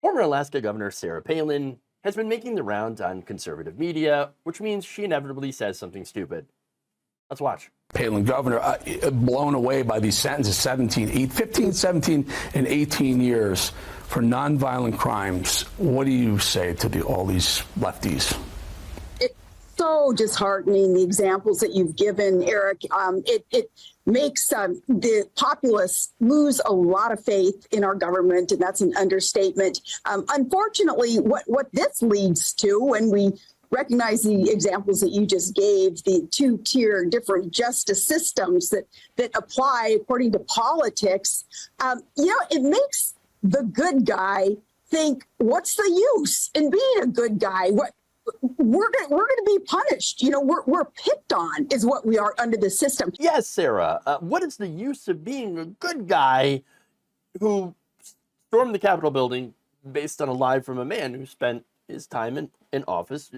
Former Alaska Governor Sarah Palin has been making the rounds on conservative media, which means she inevitably says something stupid. Let's watch. Palin governor, blown away by these sentences, 15, 17, and 18 years for nonviolent crimes. What do you say to all these lefties? It's so disheartening, the examples that you've given, Eric. It makes the populace lose a lot of faith in our government, and that's an understatement. Unfortunately, what this leads to, when we recognize the examples that you just gave, the two-tier different justice systems that apply according to politics, it makes the good guy think, what's the use in being a good guy? We're going to be punished. We're picked on is what we are under the system. Yes, Sarah. What is the use of being a good guy who stormed the Capitol building based on a lie from a man who spent his time in office,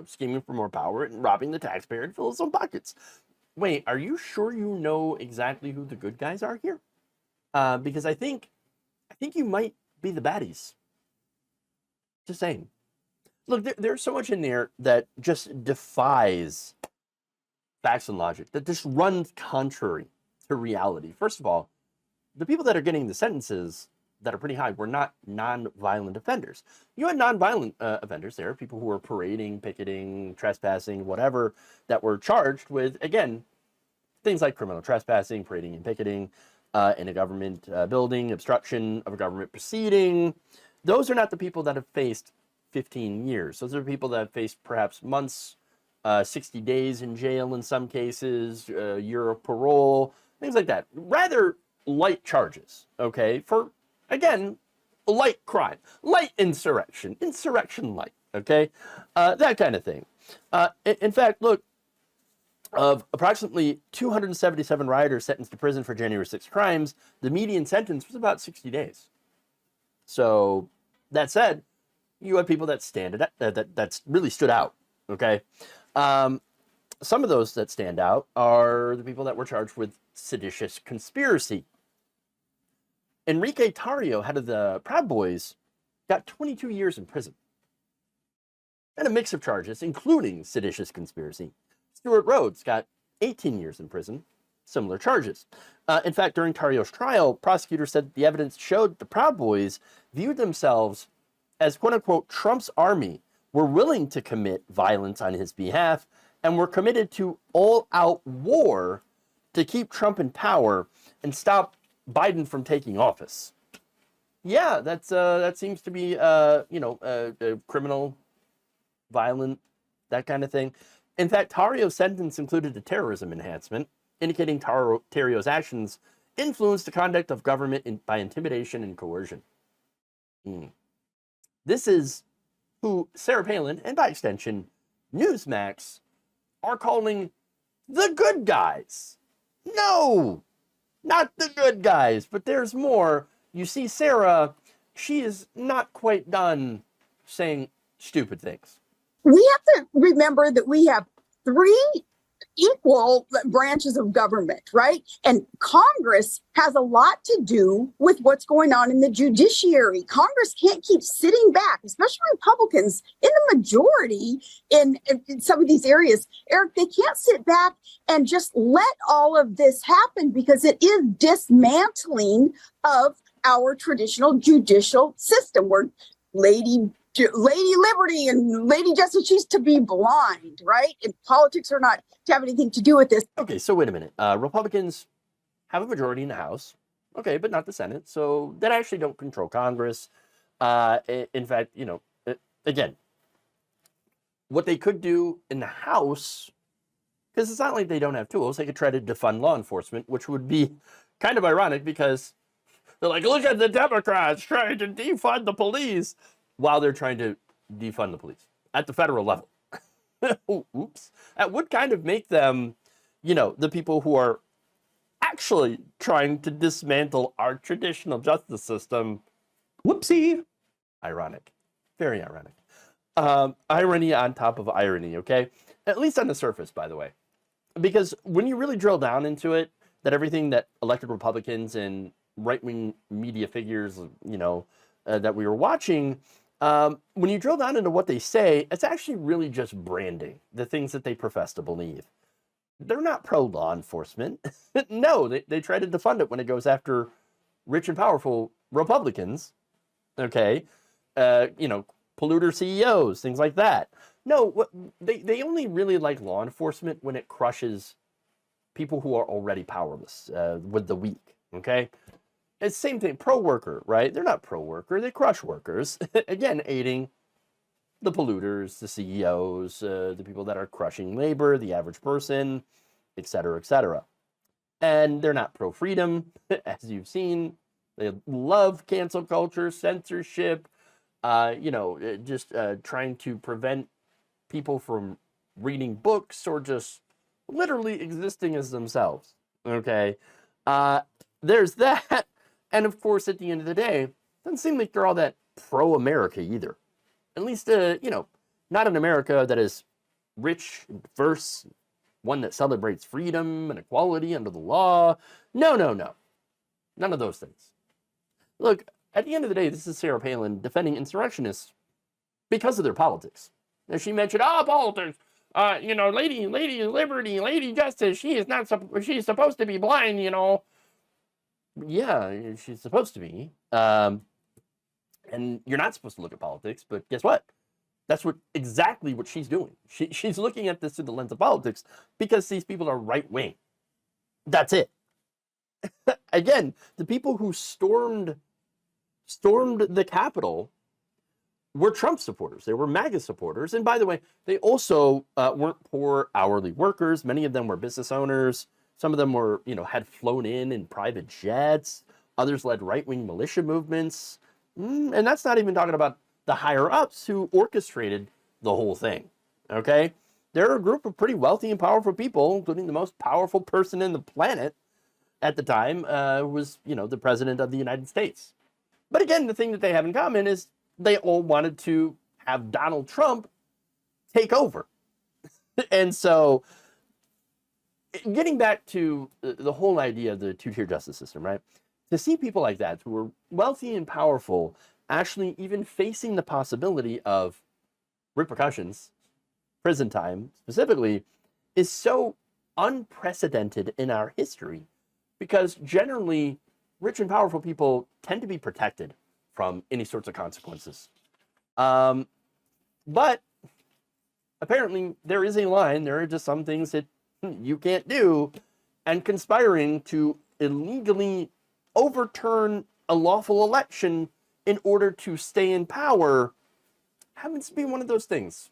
scheming for more power and robbing the taxpayer to fill his own pockets? Wait, are you sure you know exactly who the good guys are here? Because I think you might be the baddies. Just saying. Look, there's so much in there that just defies facts and logic, that just runs contrary to reality. First of all, the people that are getting the sentences that are pretty high were not non-violent offenders. You had non-violent offenders there, people who were parading, picketing, trespassing, whatever, that were charged with, again, things like criminal trespassing, parading and picketing in a government building, obstruction of a government proceeding. Those are not the people that have faced 15 years. Those are people that have faced perhaps months, 60 days in jail in some cases, a year of parole, things like that. Rather light charges, okay, for, again, light crime, light insurrection light, okay, that kind of thing. In fact, look, of approximately 277 rioters sentenced to prison for January 6 crimes, the median sentence was about 60 days. So, that said, you have people that really stood out, okay? Some of those that stand out are the people that were charged with seditious conspiracy. Enrique Tarrio, head of the Proud Boys, got 22 years in prison. And a mix of charges, including seditious conspiracy. Stuart Rhodes got 18 years in prison, similar charges. In fact, during Tarrio's trial, prosecutors said the evidence showed the Proud Boys viewed themselves as quote-unquote Trump's army, were willing to commit violence on his behalf and were committed to all-out war to keep Trump in power and stop Biden from taking office. Yeah, that seems to be criminal, violent, that kind of thing. In fact, Tarrio's sentence included a terrorism enhancement, indicating Tarrio's actions influenced the conduct of government by intimidation and coercion. This is who Sarah Palin, and by extension, Newsmax, are calling the good guys. No, not the good guys, but there's more. You see, Sarah, she is not quite done saying stupid things. We have to remember that we have three equal branches of government, right? And Congress has a lot to do with what's going on in the judiciary. Congress can't keep sitting back, especially Republicans in the majority in some of these areas. Eric, they can't sit back and just let all of this happen because it is dismantling of our traditional judicial system where Lady Liberty and Lady Justice, she's to be blind, right? And politics are not to have anything to do with this. Okay, so wait a minute. Republicans have a majority in the House, okay, but not the Senate, so they actually don't control Congress. In fact, again, what they could do in the House, because it's not like they don't have tools, they could try to defund law enforcement, which would be kind of ironic because they're like, look at the Democrats trying to defund the police, while they're trying to defund the police at the federal level. Oops. That would kind of make them, the people who are actually trying to dismantle our traditional justice system. Whoopsie. Ironic. Very ironic. Irony on top of irony, okay? At least on the surface, by the way. Because when you really drill down into it, that everything that elected Republicans and right-wing media figures, that we were watching, when you drill down into what they say, it's actually really just branding, the things that they profess to believe. They're not pro-law enforcement. No, they try to defund it when it goes after rich and powerful Republicans, okay? Polluter CEOs, things like that. No, they only really like law enforcement when it crushes people who are already powerless, with the weak, okay? It's the same thing, pro-worker, right? They're not pro-worker, they crush workers. Again, aiding the polluters, the CEOs, the people that are crushing labor, the average person, et cetera, et cetera. And they're not pro-freedom, as you've seen. They love cancel culture, censorship, just trying to prevent people from reading books or just literally existing as themselves, okay? There's that. And of course, at the end of the day, it doesn't seem like they're all that pro-America either. At least, not an America that is rich, diverse, one that celebrates freedom and equality under the law. No. None of those things. Look, at the end of the day, this is Sarah Palin defending insurrectionists because of their politics. As she mentioned, politics, Lady Liberty, Lady Justice, she's supposed to be blind, Yeah, she's supposed to be. And you're not supposed to look at politics, but guess what? That's exactly what she's doing. She's looking at this through the lens of politics because these people are right-wing. That's it. Again, the people who stormed the Capitol were Trump supporters. They were MAGA supporters. And by the way, they also weren't poor hourly workers. Many of them were business owners. Some of them were, had flown in private jets. Others led right-wing militia movements. And that's not even talking about the higher-ups who orchestrated the whole thing, okay? They're a group of pretty wealthy and powerful people, including the most powerful person in the planet at the time was, the president of the United States. But again, the thing that they have in common is they all wanted to have Donald Trump take over. And so, getting back to the whole idea of the two-tier justice system, right? To see people like that who are wealthy and powerful actually even facing the possibility of repercussions, prison time specifically, is so unprecedented in our history because generally rich and powerful people tend to be protected from any sorts of consequences. But apparently there is a line. There are just some things that you can't do, and conspiring to illegally overturn a lawful election in order to stay in power happens to be one of those things.